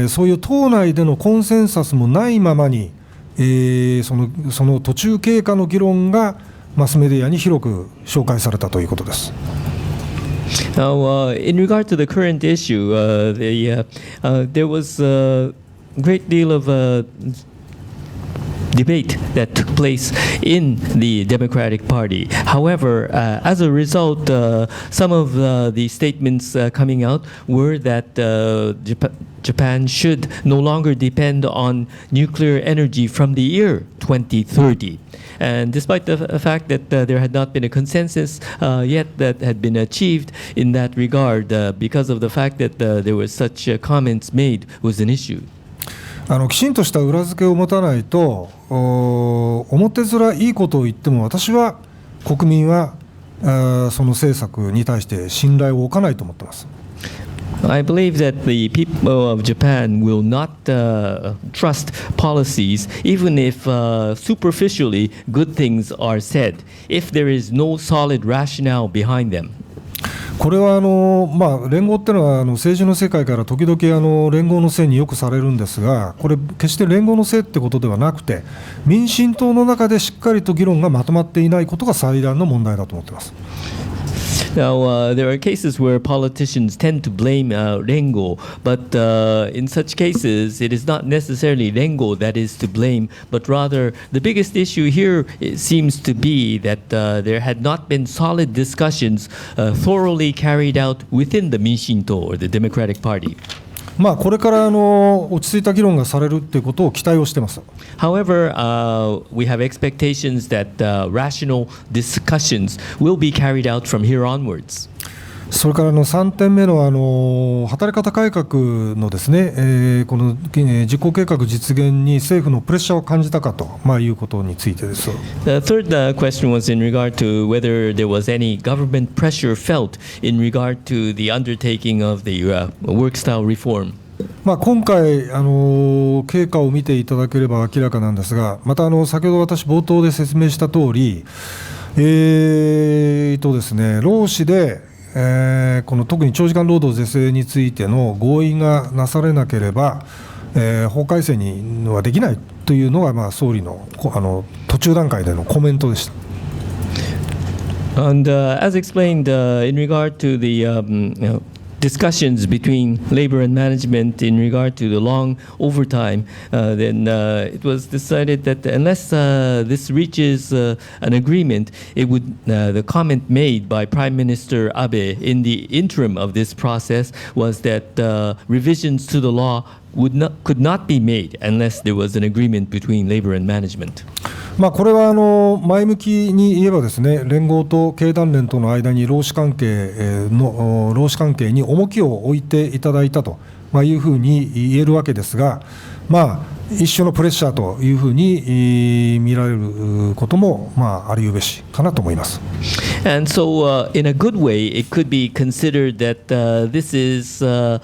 そういう党内でのコンセンサスもないままに、その途中経過の議論がマスメディアに広く紹介されたということです。Now, in regard to the current issue, there was a great deal of debate that took place in the Democratic Party. However, as a result, some of the statements coming out were that Japan should no longer depend on nuclear energy from the year 2030. And despite the fact that there had not been a consensus yet that had been achieved in that regard, because of the fact that there were such comments made was an issue. きちんとした裏付けを持たないと、表面いいことを言っても私は国民はその政策に対して信頼を置かないと思っています。I believe that the people of Japan will not trust policies even if superficially good things are said, if there is no solid rationale behind them. これは連合っていうのは政治の世界から時々連合のせいによくされるんですが、これ決して連合のせいってことではなくて、民進党の中でしっかりと議論がまとまっていないことが最大の問題だと思っています。Now, there are cases where politicians tend to blame Rengo, but in such cases, it is not necessarily Rengo that is to blame, but rather the biggest issue here seems to be that there had not been solid discussions thoroughly carried out within the Minshinto or the Democratic Party. これから落ち着いた議論がされるということを期待をしています。However, we have expectations that rational discussions will be carried out from here onwards. それから3点目の働き方改革のですね、この実行計画実現に政府のプレッシャーを感じたかということについてです。The third question was in regard to whether there was any government pressure felt in regard to the undertaking of the work style reform. 今回経過を見ていただければ明らかなんですが、また先ほど私冒頭で説明した通り、ですね、労使でこの特に長時間労働是正についての合意がなされなければ、法改正にはできないというのが総理の途中段階でのコメントでした。And as explained in regard to the discussions between labor and management in regard to the long overtime, then it was decided that unless this reaches an agreement, it would the comment made by Prime Minister Abe in the interim of this process was that revisions to the law could not be made unless there was an agreement between labor and management. これは前向きに言えばですね、連合と経団連との間に労使関係に重きを置いていただいたというふうに言えるわけですが、一種のプレッシャーというふうに見られることも、ありうべしかなと思います。And so, in a good way, it could be considered that this is a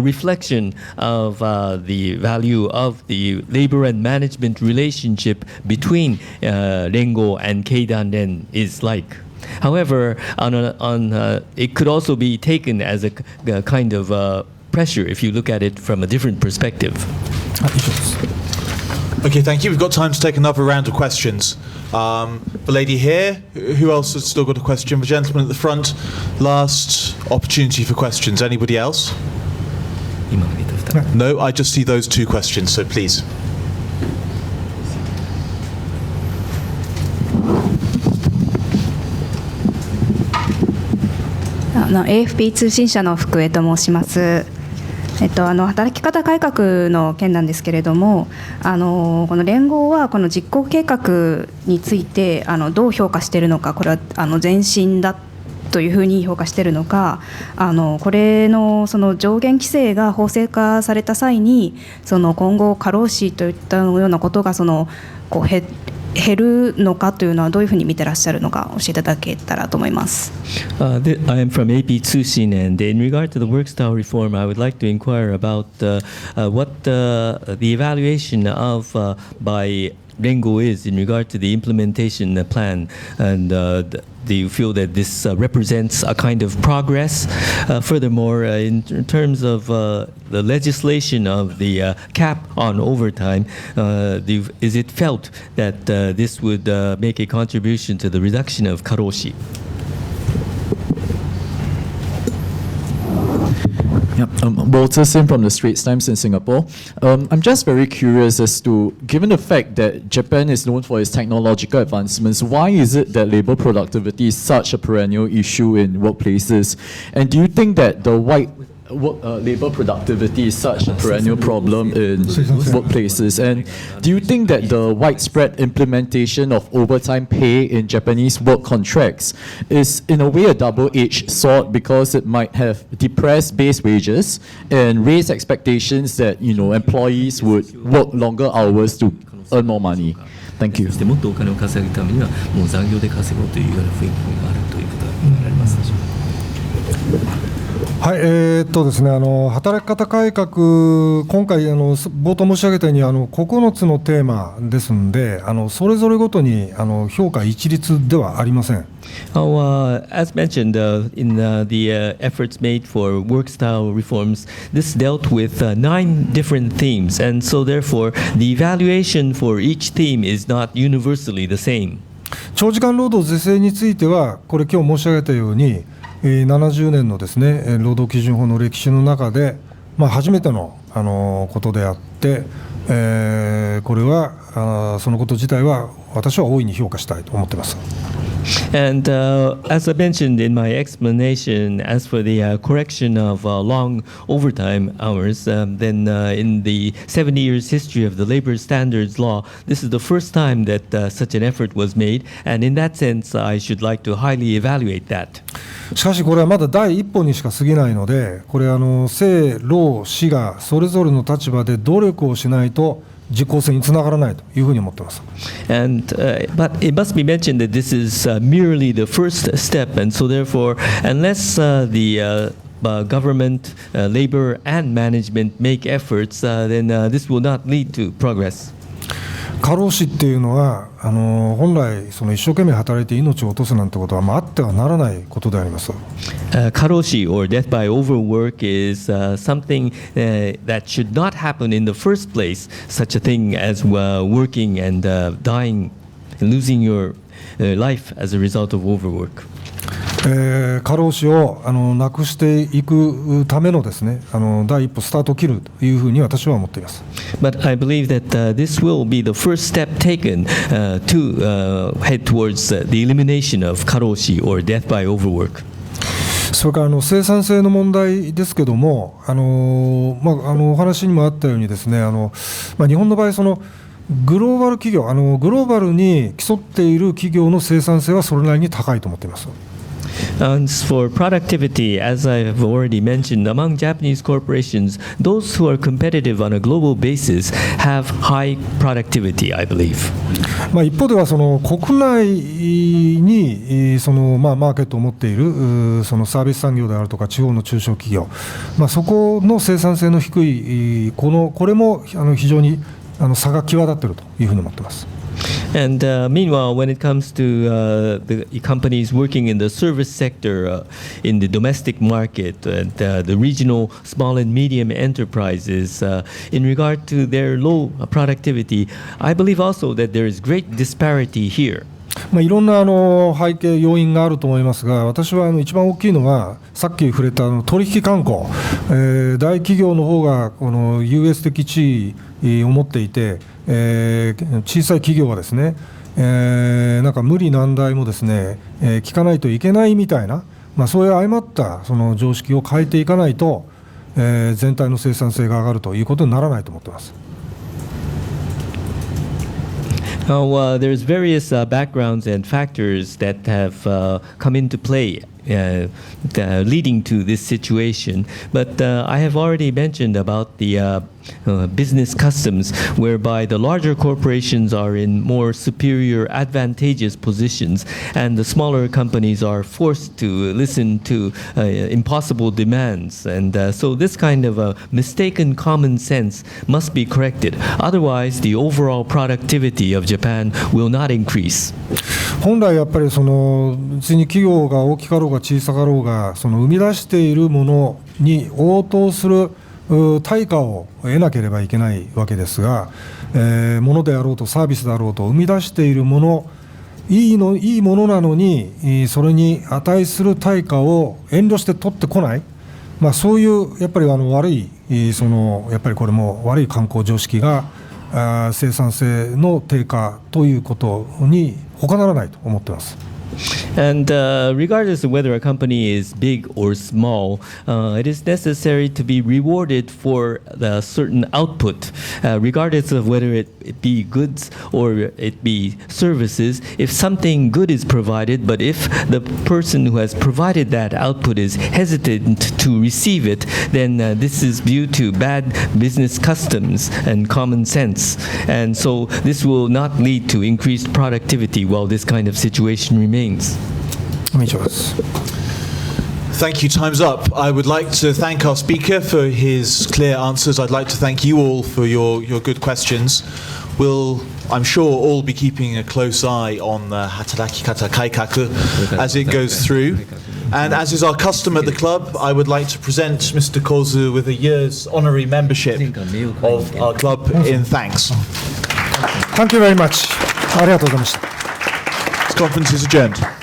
reflection of the value of the labor and management relationship between Rengo and Keidanren is like. However, it could also be taken as a kind of pressure if you look at it from a different perspective. Okay, thank you. We've got time to take another round of questions. The lady here, who else has still got a question? The gentleman at the front, last opportunity for questions. Anybody else? No, I just see those two questions, so please. AFP 通信社の福江と申します。働き方改革の件なんですけれども、この連合はこの実行計画についてどう評価しているのか、これは前進だというふうに評価しているのか、これのその上限規制が法制化された際に今後過労死といったようなことが減るのかというのはどういうふうに見てらっしゃるのか教えていただけたらと思います。I am from AP Tsushin, and in regard to the work style reform, I would like to inquire about what the evaluation of by Rengo is in regard to the implementation plan, and do you feel that this represents a kind of progress? Furthermore, in terms of the legislation of the cap on overtime, is it felt that this would make a contribution to the reduction of karoshi? Walter Sim from the Straits Times in Singapore. I'm just very curious as to, given the fact that Japan is known for its technological advancements, why is it that labor productivity is such a perennial issue in workplaces? And do you think that the labor productivity is such a perennial problem in workplaces? And do you think that the widespread implementation of overtime pay in Japanese work contracts is in a way a double-edged sword, because it might have depressed base wages and raise expectations that employees would work longer hours to earn more money? Thank you. もっとお金を稼ぐためにはもう残業で稼ごうというような雰囲気があるということが考えられますでしょうか。はい、ですね、働き方改革、今回冒頭申し上げたように9つのテーマですので、それぞれごとに評価一律ではありません。As mentioned in the efforts made for work style reforms, this dealt with 9 different themes, and so therefore the evaluation for each theme is not universally the same. 長時間労働是正については、これ今日申し上げたように、70年のですね、労働基準法の歴史の中で、初めてのことであって、これはそのこと自体は私は大いに評価したいと思っています。And as I mentioned in my explanation, as for the correction of long overtime hours, then in the 70 years history of the labor standards law, this is the first time that such an effort was made, and in that sense, I should like to highly evaluate that. しかしこれはまだ第一歩にしか過ぎないので、これ政労使がそれぞれの立場で努力をしないと実効性につながらないというふうに思っています。And but it must be mentioned that this is merely the first step, and so therefore, unless the government, labor, and management make efforts, then this will not lead to progress. 過労死っていうのは本来一生懸命働いて命を落とすなんてことはあってはならないことであります。Karoshi or death by overwork is something that should not happen in the first place. Such a thing as working and dying and losing your life as a result of overwork. 過労死をなくしていくためのですね、第一歩スタートを切るというふうに私は思っています。But I believe that this will be the first step taken to head towards the elimination of karoshi or death by overwork. それから生産性の問題ですけども、お話にもあったようにですね、日本の場合グローバル企業、グローバルに競っている企業の生産性はそれなりに高いと思っています。And for productivity, as I have already mentioned, among Japanese corporations, those who are competitive on a global basis have high productivity, I believe. 一方ではその国内にそのマーケットを持っているそのサービス産業であるとか地方の中小企業、そこの生産性の低いこれも非常に差が際立っているというふうに思っています。And meanwhile, when it comes to the companies working in the service sector, in the domestic market, and the regional small and medium enterprises, in regard to their low productivity, I believe also that there is great disparity here. いろんな背景、要因があると思いますが、私は一番大きいのが、さっき触れた取引慣行、大企業の方がこの優越的地位を持っていて、小さい企業はですね、なんか無理難題もですね、聞かないといけないみたいな、そういう誤ったその常識を変えていかないと、全体の生産性が上がるということにならないと思っています。Now, there's various backgrounds and factors that have come into play leading to this situation. But I have already mentioned about the business customs, whereby the larger corporations are in more superior, advantageous positions, and the smaller companies are forced to listen to impossible demands. And so this kind of mistaken common sense must be corrected. Otherwise, the overall productivity of Japan will not increase. 本来やっぱりその別に企業が大きかろうが小さかろうが、その生み出しているものに応答する対価を得なければいけないわけですが、物であろうとサービスであろうと生み出しているもの、いいものなのにそれに値する対価を遠慮して取ってこない、そういうやっぱり悪いやっぱりこれも悪い慣行常識が生産性の低下ということに他ならないと思っています。And regardless of whether a company is big or small, it is necessary to be rewarded for the certain output, regardless of whether it be goods or it be services. If something good is provided, but if the person who has provided that output is hesitant to receive it, then this is due to bad business customs and common sense. And so this will not lead to increased productivity while this kind of situation remains. Thank you. Time's up. I would like to thank our speaker for his clear answers. I'd like to thank you all for your good questions. We'll, I'm sure, all be keeping a close eye on the Hataraki Kata Kaikaku as it goes through. And as is our custom at the club, I would like to present Mr. Kozu with a year's honorary membership of our club in thanks. Thank you very much. ありがとうございました。 This conference is adjourned.